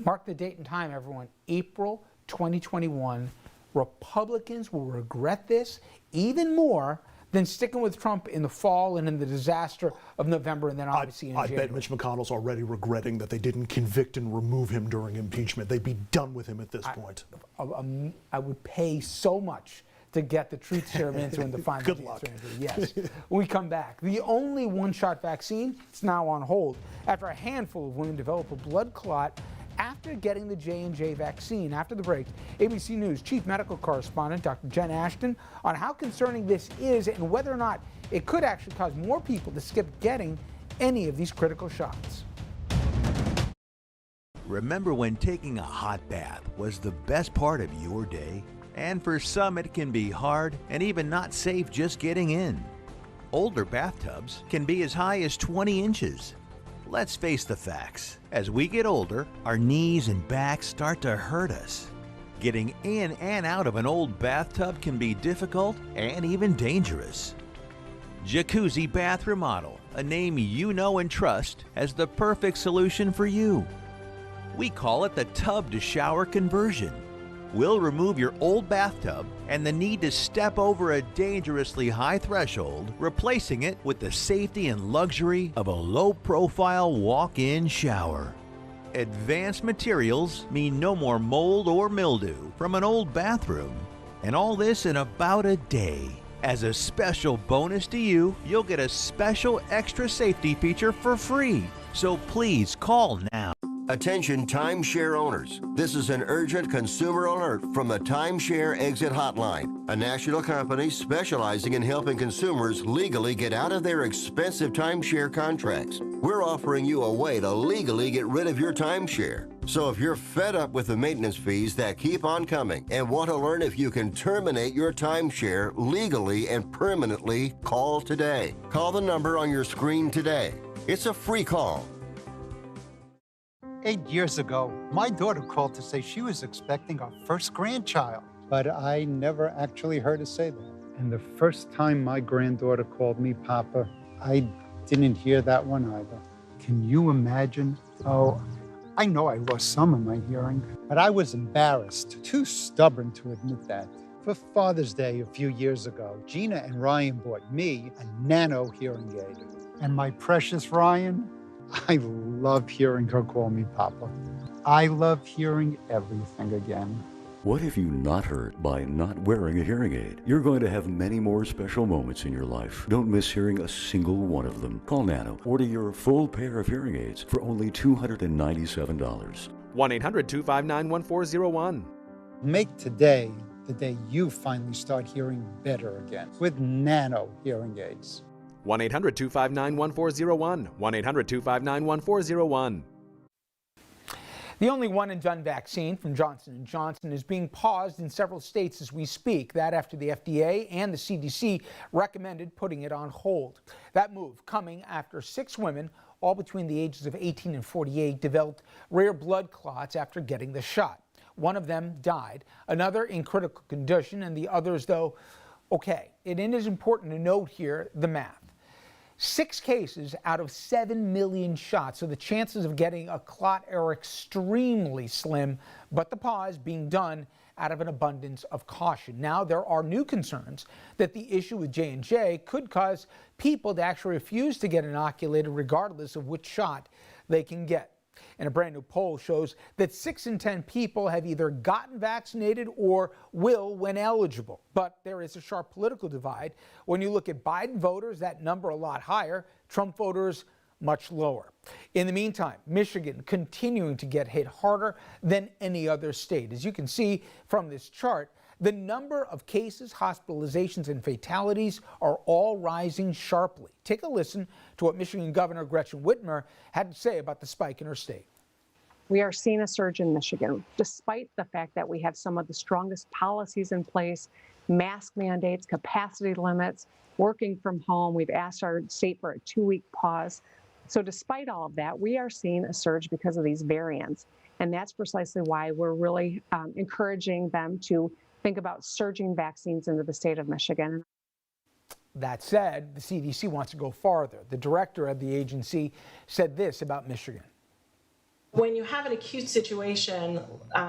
Mark the date and time, everyone. April 2021. Republicans will regret this even more than sticking with Trump in the fall and in the disaster of November and then obviously in January. I bet Mitch McConnell's already regretting that they didn't convict and remove him during impeachment. They'd be done with him at this point. I would pay so much to get the truth serum answer and the final Good luck. answer. Yes. When we come back, the only one-shot vaccine is now on hold after a handful of women develop a blood clot after getting the J&J vaccine. After the break, ABC News chief medical correspondent Dr. Jen Ashton on how concerning this is and whether or not it could actually cause more people to skip getting any of these critical shots. Remember when taking a hot bath was the best part of your day? And for some it can be hard and even not safe just getting in. Older bathtubs can be as high as 20 inches. Let's face the facts. As we get older, our knees and backs start to hurt us. Getting in and out of an old bathtub can be difficult and even dangerous. Jacuzzi Bath Remodel, a name you know and trust, has the perfect solution for you. We call it the tub to shower conversion. We'll remove your old bathtub and the need to step over a dangerously high threshold, replacing it with the safety and luxury of a low-profile walk-in shower. Advanced materials mean no more mold or mildew from an old bathroom, and all this in about a day. As a special bonus to you, you'll get a special extra safety feature for free. So please call now. Attention timeshare owners. This is an urgent consumer alert from the Timeshare Exit Hotline, a national company specializing in helping consumers legally get out of their expensive timeshare contracts. We're offering you a way to legally get rid of your timeshare. So if you're fed up with the maintenance fees that keep on coming and want to learn if you can terminate your timeshare legally and permanently, call today. Call the number on your screen today. It's a free call. 8 years ago, my daughter called to say she was expecting our first grandchild. But I never actually heard her say that. And the first time my granddaughter called me Papa, I didn't hear that one either. Can you imagine? Oh, I know I lost some of my hearing, but I was embarrassed, too stubborn to admit that. For Father's Day a few years ago, Gina and Ryan bought me a nano hearing aid. And my precious Ryan, I love hearing her call me Papa. I love hearing everything again. What have you not heard by not wearing a hearing aid? You're going to have many more special moments in your life. Don't miss hearing a single one of them. Call Nano. Order your full pair of hearing aids for only $297. 1-800-259-1401. Make today the day you finally start hearing better again with nano hearing aids. 1-800-259-1401. 1-800-259-1401. The only one-and-done vaccine from Johnson & Johnson is being paused in several states as we speak. That after the FDA and the CDC recommended putting it on hold. That move coming after 6 women, all between the ages of 18 and 48, developed rare blood clots after getting the shot. One of them died, another in critical condition, and the others, though, okay. It is important to note here the math. 6 cases out of 7 million shots, so the chances of getting a clot are extremely slim, but the pause being done out of an abundance of caution. Now there are new concerns that the issue with J&J could cause people to actually refuse to get inoculated regardless of which shot they can get. And a brand new poll shows that 6 in 10 people have either gotten vaccinated or will when eligible. But there is a sharp political divide. When you look at Biden voters, that number a lot higher. Trump voters, much lower. In the meantime, Michigan continuing to get hit harder than any other state. As you can see from this chart, the number of cases, hospitalizations, and fatalities are all rising sharply. Take a listen to what Michigan Governor Gretchen Whitmer had to say about the spike in her state. We are seeing a surge in Michigan, despite the fact that we have some of the strongest policies in place, mask mandates, capacity limits, working from home. We've asked our state for a 2-week pause. So despite all of that, we are seeing a surge because of these variants. And that's precisely why we're really encouraging them to think about surging vaccines into the state of Michigan. That said, the CDC wants to go farther. The director of the agency said this about Michigan. When you have an acute situation,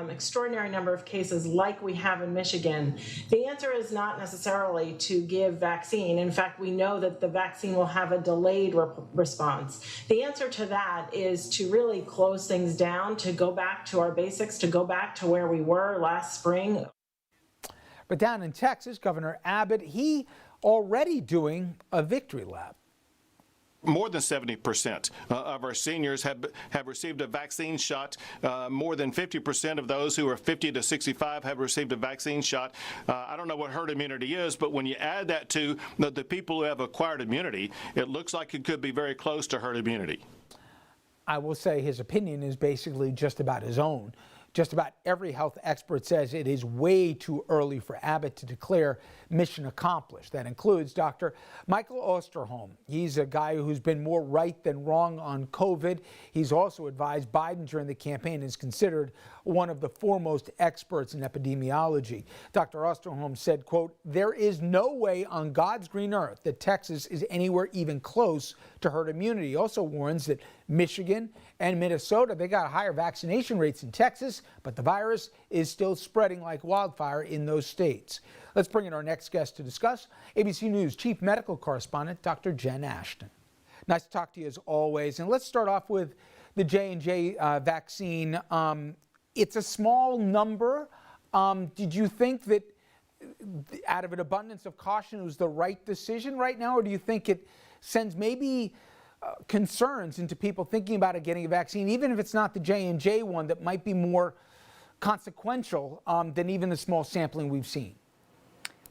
extraordinary number of cases like we have in Michigan, the answer is not necessarily to give vaccine. In fact, we know that the vaccine will have a delayed response. The answer to that is to really close things down, to go back to our basics, to go back to where we were last spring. But down in Texas, Governor Abbott, he already doing a victory lap. More than 70% of our seniors have received a vaccine shot. More than 50% of those who are 50 to 65 have received a vaccine shot. I don't know what herd immunity is, but when you add that to the people who have acquired immunity, it looks like it could be very close to herd immunity. I will say his opinion is basically just about his own. Just about every health expert says it is way too early for Abbott to declare mission accomplished. That includes Dr. Michael Osterholm. He's a guy who's been more right than wrong on COVID. He's also advised Biden during the campaign and is considered one of the foremost experts in epidemiology. Dr. Osterholm said, quote, "There is no way on God's green earth that Texas is anywhere even close to herd immunity." He also warns that Michigan and Minnesota, they got higher vaccination rates in Texas, but the virus is still spreading like wildfire in those states. Let's bring in our next guest to discuss. ABC News Chief Medical Correspondent, Dr. Jen Ashton. Nice to talk to you as always. And let's start off with the J&J vaccine. It's a small number. Did you think that out of an abundance of caution it was the right decision right now, or do you think it sends maybe concerns into people thinking about getting a vaccine, even if it's not the J&J one that might be more consequential than even the small sampling we've seen?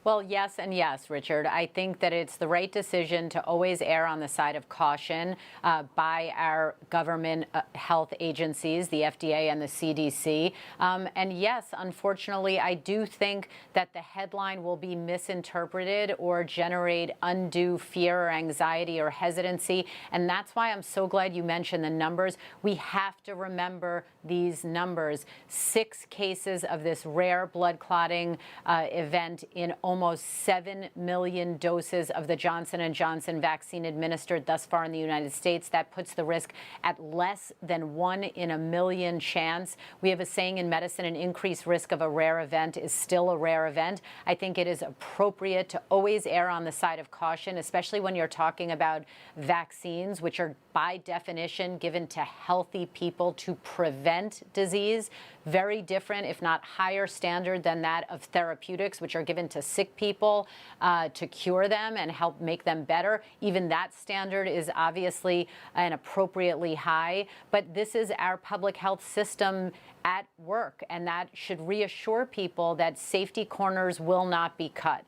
Well, yes and yes, Richard. I think that it's the right decision to always err on the side of caution by our government health agencies, the FDA and the CDC. And yes, unfortunately, I do think that the headline will be misinterpreted or generate undue fear or anxiety or hesitancy. And that's why I'm so glad you mentioned the numbers. We have to remember these numbers. 6 cases of this rare blood clotting event in almost 7 million doses of the Johnson & Johnson vaccine administered thus far in the United States. That puts the risk at less than 1 in a million chance. We have a saying in medicine, an increased risk of a rare event is still a rare event. I think it is appropriate to always err on the side of caution, especially when you're talking about vaccines, which are by definition given to healthy people to prevent disease. Very different, if not higher standard than that of therapeutics, which are given to sick people to cure them and help make them better. Even that standard is obviously and appropriately high. But this is our public health system at work, and that should reassure people that safety corners will not be cut.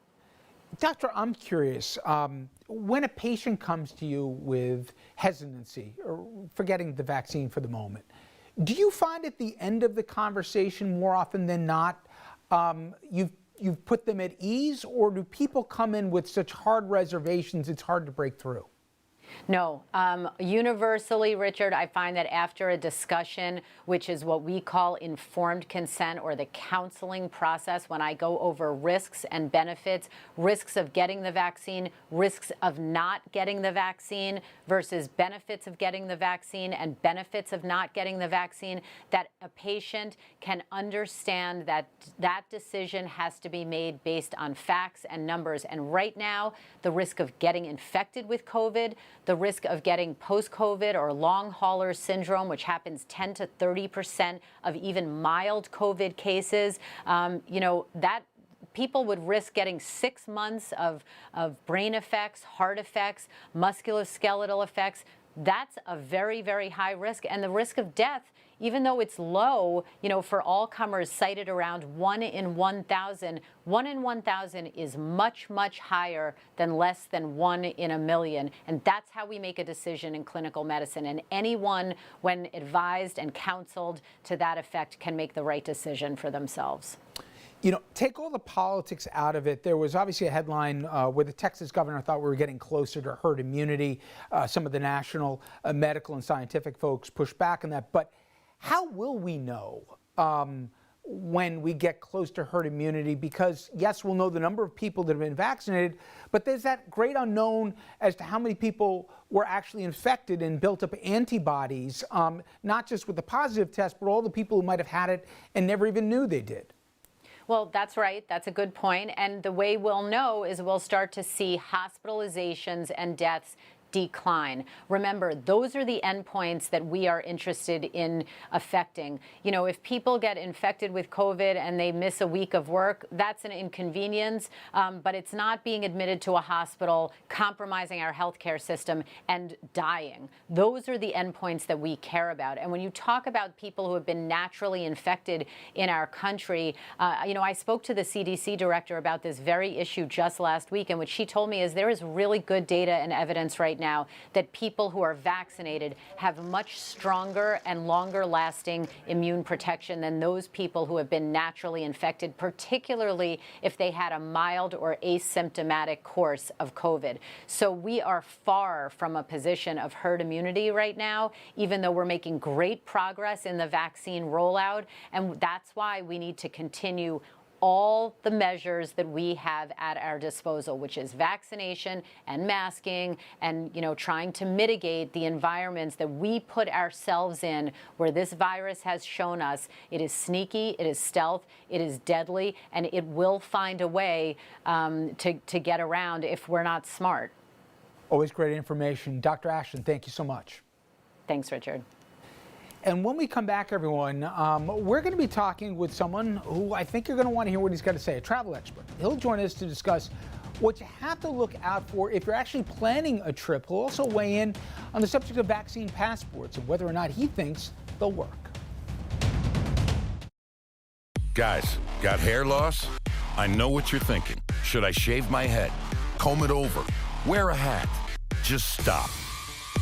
Doctor, I'm curious, when a patient comes to you with hesitancy, or forgetting the vaccine for the moment, do you find at the end of the conversation more often than not you've put them at ease, or do people come in with such hard reservations it's hard to break through? No. Universally, Richard, I find that after a discussion, which is what we call informed consent or the counseling process, when I go over risks and benefits, risks of getting the vaccine, risks of not getting the vaccine versus benefits of getting the vaccine and benefits of not getting the vaccine, that a patient can understand that that decision has to be made based on facts and numbers. And right now, the risk of getting infected with COVID, the risk of getting post-COVID or long hauler syndrome, which happens 10 to 30% of even mild COVID cases, that people would risk getting 6 months of brain effects, heart effects, musculoskeletal effects. That's a very, very high risk. And the risk of death, even though it's low, for all comers cited around 1 in 1,000, 1 in 1,000 is much, much higher than less than 1 in a million. And that's how we make a decision in clinical medicine. And anyone, when advised and counseled to that effect, can make the right decision for themselves. Take all the politics out of it. There was obviously a headline where the Texas governor thought we were getting closer to herd immunity. Some of the national medical and scientific folks pushed back on that. But how will we know when we get close to herd immunity? Because, yes, we'll know the number of people that have been vaccinated, but there's that great unknown as to how many people were actually infected and built up antibodies, not just with the positive test, but all the people who might have had it and never even knew they did. Well, that's right. That's a good point. And the way we'll know is we'll start to see hospitalizations and deaths decline. Remember, those are the endpoints that we are interested in affecting. If people get infected with COVID and they miss a week of work, that's an inconvenience, but it's not being admitted to a hospital, compromising our healthcare system, and dying. Those are the endpoints that we care about. And when you talk about people who have been naturally infected in our country, I spoke to the CDC director about this very issue just last week, and what she told me is there is really good data and evidence right now that people who are vaccinated have much stronger and longer lasting immune protection than those people who have been naturally infected, particularly if they had a mild or asymptomatic course of COVID. So we are far from a position of herd immunity right now, even though we're making great progress in the vaccine rollout. And that's why we need to continue all the measures that we have at our disposal, which is vaccination and masking and, trying to mitigate the environments that we put ourselves in where this virus has shown us it is sneaky, it is stealth, it is deadly, and it will find a way to get around if we're not smart. Always great information. Dr. Ashton, thank you so much. Thanks, Richard. And when we come back, everyone, we're going to be talking with someone who I think you're going to want to hear what he's got to say, a travel expert. He'll join us to discuss what you have to look out for if you're actually planning a trip. He'll also weigh in on the subject of vaccine passports and whether or not he thinks they'll work. Guys, got hair loss? I know what you're thinking. Should I shave my head? Comb it over? Wear a hat? Just stop.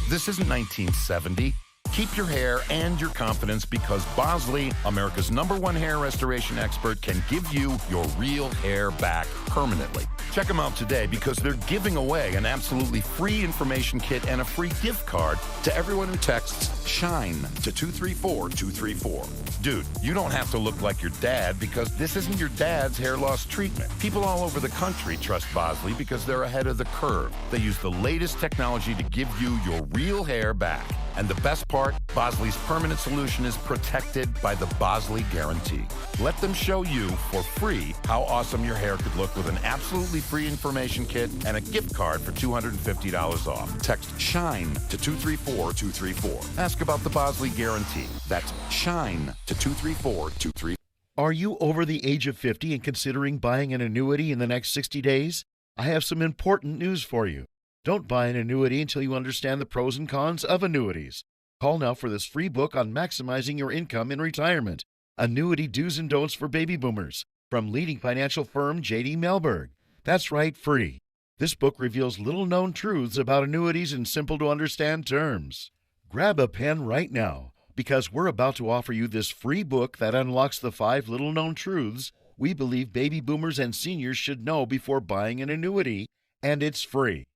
This isn't 1970. Keep your hair and your confidence because Bosley, America's #1 hair restoration expert, can give you your real hair back permanently. Check them out today because they're giving away an absolutely free information kit and a free gift card to everyone who texts SHINE to 234-234. Dude, you don't have to look like your dad because this isn't your dad's hair loss treatment. People all over the country trust Bosley because they're ahead of the curve. They use the latest technology to give you your real hair back. And the best part, Bosley's permanent solution is protected by the Bosley Guarantee. Let them show you for free how awesome your hair could look with an absolutely free information kit and a gift card for $250 off. Text SHINE to 234-234. Ask about the Bosley Guarantee. That's SHINE to 234-234. Are you over the age of 50 and considering buying an annuity in the next 60 days? I have some important news for you. Don't buy an annuity until you understand the pros and cons of annuities. Call now for this free book on maximizing your income in retirement. Annuity Do's and Don'ts for Baby Boomers from leading financial firm J.D. Mellberg. That's right, free. This book reveals little-known truths about annuities in simple-to-understand terms. Grab a pen right now because we're about to offer you this free book that unlocks the 5 little-known truths we believe baby boomers and seniors should know before buying an annuity, and it's free.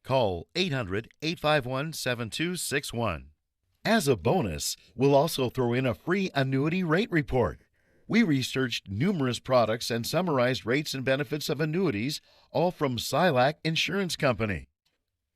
Call 800-851-7261. As a bonus, we'll also throw in a free annuity rate report. We researched numerous products and summarized rates and benefits of annuities, all from Silac Insurance Company.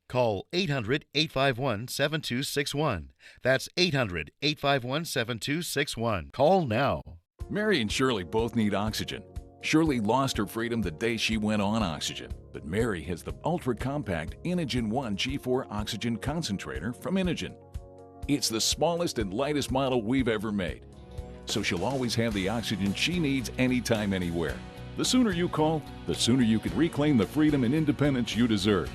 Call 800-851-7261. That's 800-851-7261. Call now. Mary and Shirley both need oxygen. Shirley lost her freedom the day she went on oxygen, but Mary has the ultra-compact Inogen 1 G4 oxygen concentrator from Inogen. It's the smallest and lightest model we've ever made, so she'll always have the oxygen she needs anytime, anywhere. The sooner you call, the sooner you can reclaim the freedom and independence you deserve.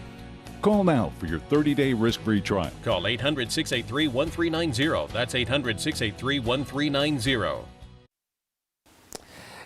Call now for your 30-day risk-free trial. Call 800-683-1390. That's 800-683-1390.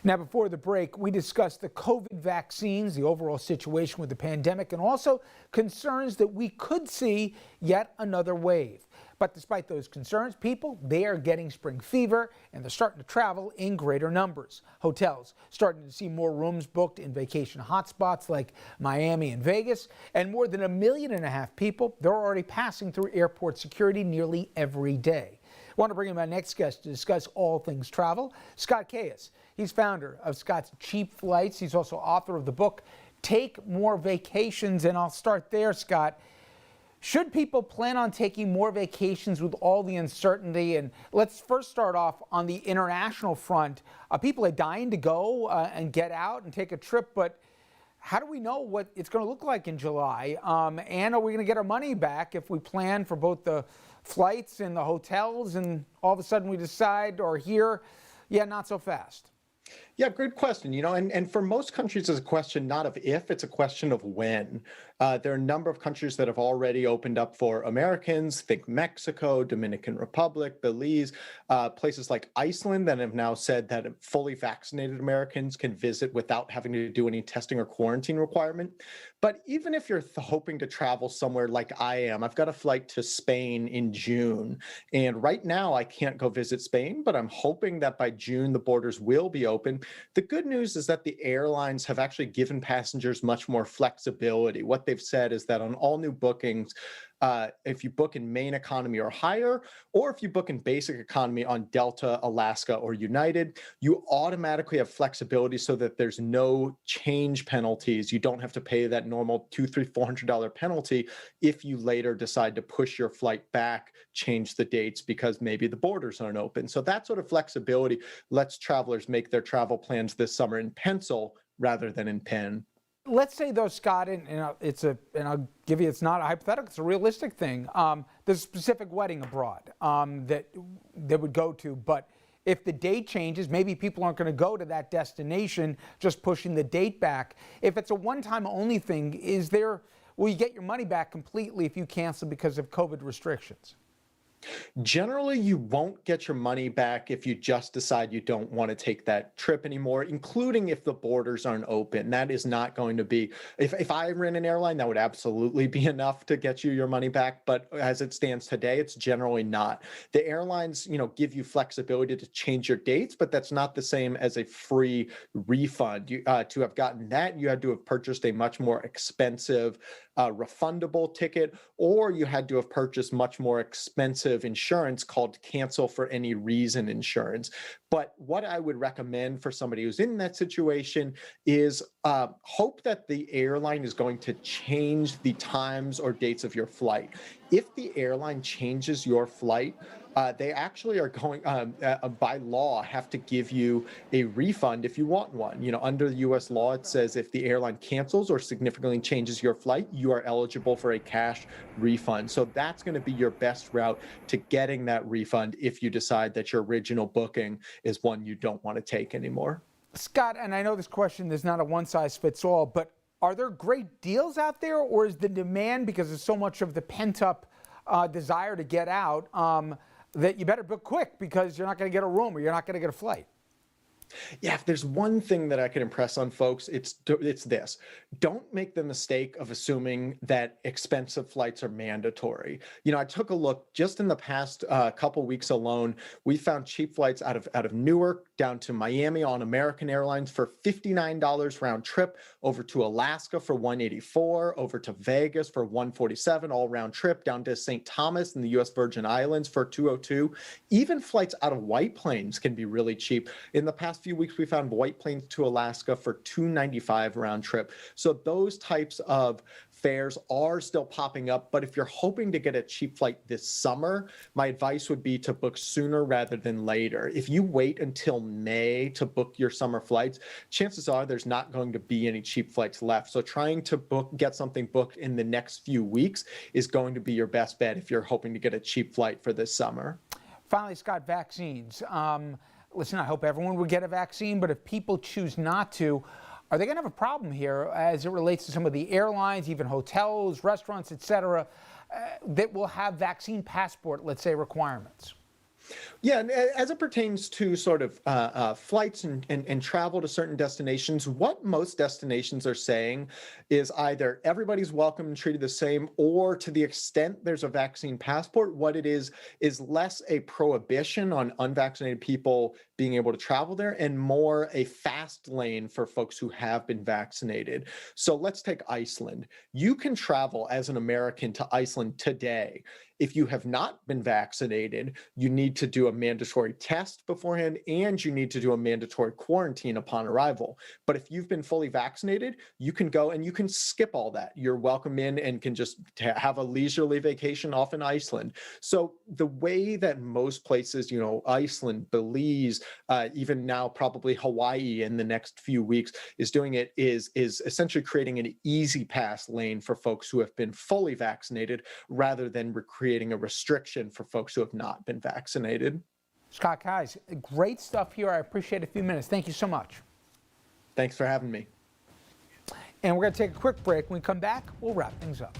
Now, before the break, we discussed the COVID vaccines, the overall situation with the pandemic, and also concerns that we could see yet another wave. But despite those concerns, they are getting spring fever, and they're starting to travel in greater numbers. Hotels starting to see more rooms booked in vacation hotspots like Miami and Vegas, and more than 1.5 million people, they're already passing through airport security nearly every day. I want to bring in my next guest to discuss all things travel, Scott Caius. He's founder of Scott's Cheap Flights. He's also author of the book, Take More Vacations. And I'll start there, Scott. Should people plan on taking more vacations with all the uncertainty? And let's first start off on the international front. People are dying to go and get out and take a trip, but how do we know what it's going to look like in July? And are we going to get our money back if we plan for both the flights and the hotels and all of a sudden we decide or hear, yeah, not so fast? Yeah, good question. And for most countries, it's a question not of if, it's a question of when. There are a number of countries that have already opened up for Americans. Think Mexico, Dominican Republic, Belize, places like Iceland that have now said that fully vaccinated Americans can visit without having to do any testing or quarantine requirement. But even if you're hoping to travel somewhere like I am, I've got a flight to Spain in June. And right now I can't go visit Spain, but I'm hoping that by June the borders will be open. The good news is that the airlines have actually given passengers much more flexibility. What they've said is that on all new bookings, if you book in main economy or higher, or if you book in basic economy on Delta, Alaska, or United, you automatically have flexibility so that there's no change penalties. You don't have to pay that normal $200, $300, $400 penalty if you later decide to push your flight back, change the dates because maybe the borders aren't open. So that sort of flexibility lets travelers make their travel plans this summer in pencil rather than in pen. Let's say though, Scott, and I'll give you, it's not a hypothetical, it's a realistic thing. There's a specific wedding abroad that they would go to, but if the date changes, maybe people aren't going to go to that destination, just pushing the date back. If it's a one-time only thing, will you get your money back completely if you cancel because of COVID restrictions? Generally, you won't get your money back if you just decide you don't want to take that trip anymore, including if the borders aren't open. That is not going to be, if I ran an airline, that would absolutely be enough to get you your money back. But as it stands today, it's generally not. The airlines, give you flexibility to change your dates, but that's not the same as a free refund. To have gotten that, you had to have purchased a much more expensive refundable ticket, or you had to have purchased much more expensive insurance called cancel for any reason insurance. But what I would recommend for somebody who's in that situation is hope that the airline is going to change the times or dates of your flight. If the airline changes your flight, they actually are going, by law, have to give you a refund if you want one. Under the U.S. law, it says if the airline cancels or significantly changes your flight, you are eligible for a cash refund. So that's going to be your best route to getting that refund if you decide that your original booking is one you don't want to take anymore. Scott, and I know this question is not a one-size-fits-all, but are there great deals out there, or is the demand, because there's so much of the pent-up desire to get out, that you better book quick because you're not going to get a room or you're not going to get a flight? Yeah, if there's one thing that I could impress on folks, it's this. Don't make the mistake of assuming that expensive flights are mandatory. I took a look just in the past couple weeks alone. We found cheap flights out of Newark down to Miami on American Airlines for $59 round trip, over to Alaska for $184, over to Vegas for $147 all round trip, down to St. Thomas in the U.S. Virgin Islands for $202. Even flights out of White Plains can be really cheap. In the past few weeks, we found White Plains to Alaska for $295 round trip. So those types of fares are still popping up, but if you're hoping to get a cheap flight this summer, my advice would be to book sooner rather than later. If you wait until May to book your summer flights, chances are there's not going to be any cheap flights left. So trying to get something booked in the next few weeks is going to be your best bet if you're hoping to get a cheap flight for this summer. Finally, Scott, vaccines. Listen, I hope everyone would get a vaccine, but if people choose not to, are they going to have a problem here as it relates to some of the airlines, even hotels, restaurants, et cetera, that will have vaccine passport, let's say, requirements? Yeah, and as it pertains to sort of flights and travel to certain destinations, what most destinations are saying is either everybody's welcome and treated the same, or to the extent there's a vaccine passport, what it is less a prohibition on unvaccinated people being able to travel there and more a fast lane for folks who have been vaccinated. So let's take Iceland. You can travel as an American to Iceland today. If you have not been vaccinated, you need to do a mandatory test beforehand, and you need to do a mandatory quarantine upon arrival. But if you've been fully vaccinated, you can go and you can skip all that. You're welcome in and can just have a leisurely vacation off in Iceland. So the way that most places, Iceland, Belize, even now probably Hawaii in the next few weeks is doing it is essentially creating an easy pass lane for folks who have been fully vaccinated rather than creating a restriction for folks who have not been vaccinated. Scott Keyes, great stuff here. I appreciate a few minutes. Thank you so much. Thanks for having me. And we're going to take a quick break. When we come back, we'll wrap things up.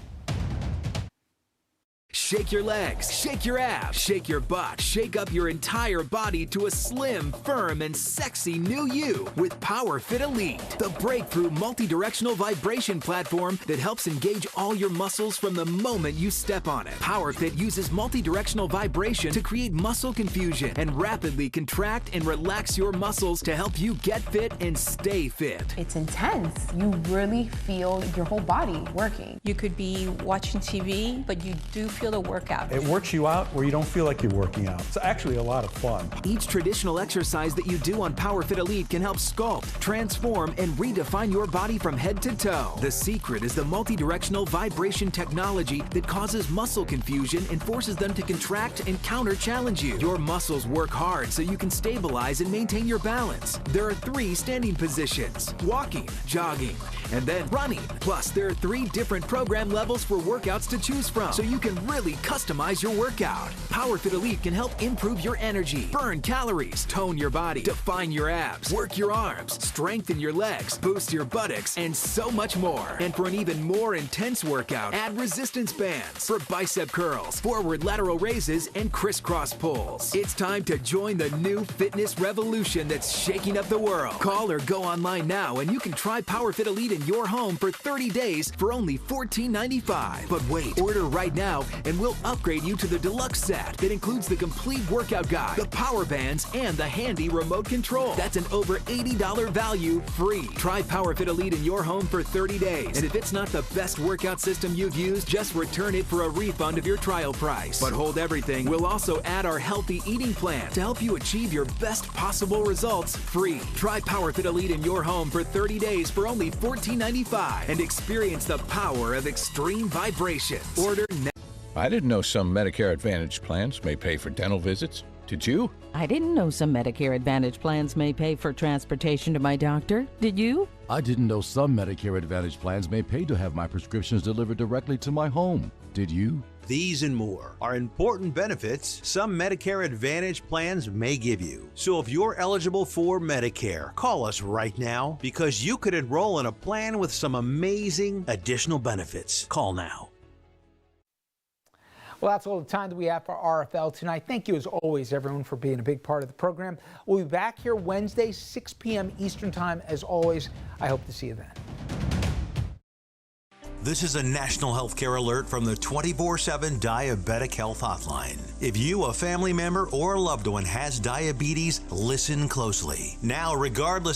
Shake your legs, shake your abs, shake your butt, shake up your entire body to a slim, firm, and sexy new you with PowerFit Elite, the breakthrough multi-directional vibration platform that helps engage all your muscles from the moment you step on it. PowerFit uses multi-directional vibration to create muscle confusion and rapidly contract and relax your muscles to help you get fit and stay fit. It's intense. You really feel your whole body working. You could be watching TV, but you do feel the workout. It works you out where you don't feel like you're working out. It's actually a lot of fun. Each traditional exercise that you do on PowerFit Elite can help sculpt, transform, and redefine your body from head to toe. The secret is the multi-directional vibration technology that causes muscle confusion and forces them to contract and counter-challenge you. Your muscles work hard so you can stabilize and maintain your balance. There are 3 standing positions: walking, jogging, and then running. Plus, there are 3 different program levels for workouts to choose from, so you can really customize your workout. PowerFit Elite can help improve your energy, burn calories, tone your body, define your abs, work your arms, strengthen your legs, boost your buttocks, and so much more. And for an even more intense workout, add resistance bands for bicep curls, forward lateral raises, and crisscross pulls. It's time to join the new fitness revolution that's shaking up the world. Call or go online now and you can try PowerFit Elite in your home for 30 days for only $14.95. But wait, order right now and we'll upgrade you to the deluxe set that includes the complete workout guide, the power bands, and the handy remote control. That's an over $80 value free. Try PowerFit Elite in your home for 30 days. And if it's not the best workout system you've used, just return it for a refund of your trial price. But hold everything, we'll also add our healthy eating plan to help you achieve your best possible results free. Try PowerFit Elite in your home for 30 days for only $14.95 and experience the power of extreme vibration. Order now. I didn't know some Medicare Advantage plans may pay for dental visits. Did you? I didn't know some Medicare Advantage plans may pay for transportation to my doctor. Did you? I didn't know some Medicare Advantage plans may pay to have my prescriptions delivered directly to my home. Did you? These and more are important benefits some Medicare Advantage plans may give you. So if you're eligible for Medicare, call us right now because you could enroll in a plan with some amazing additional benefits. Call now. Well, that's all the time that we have for RFL tonight. Thank you, as always, everyone, for being a big part of the program. We'll be back here Wednesday, 6 p.m. Eastern Time. As always, I hope to see you then. This is a national healthcare alert from the 24/7 Diabetic Health Hotline. If you, a family member, or a loved one has diabetes, listen closely. Now, regardless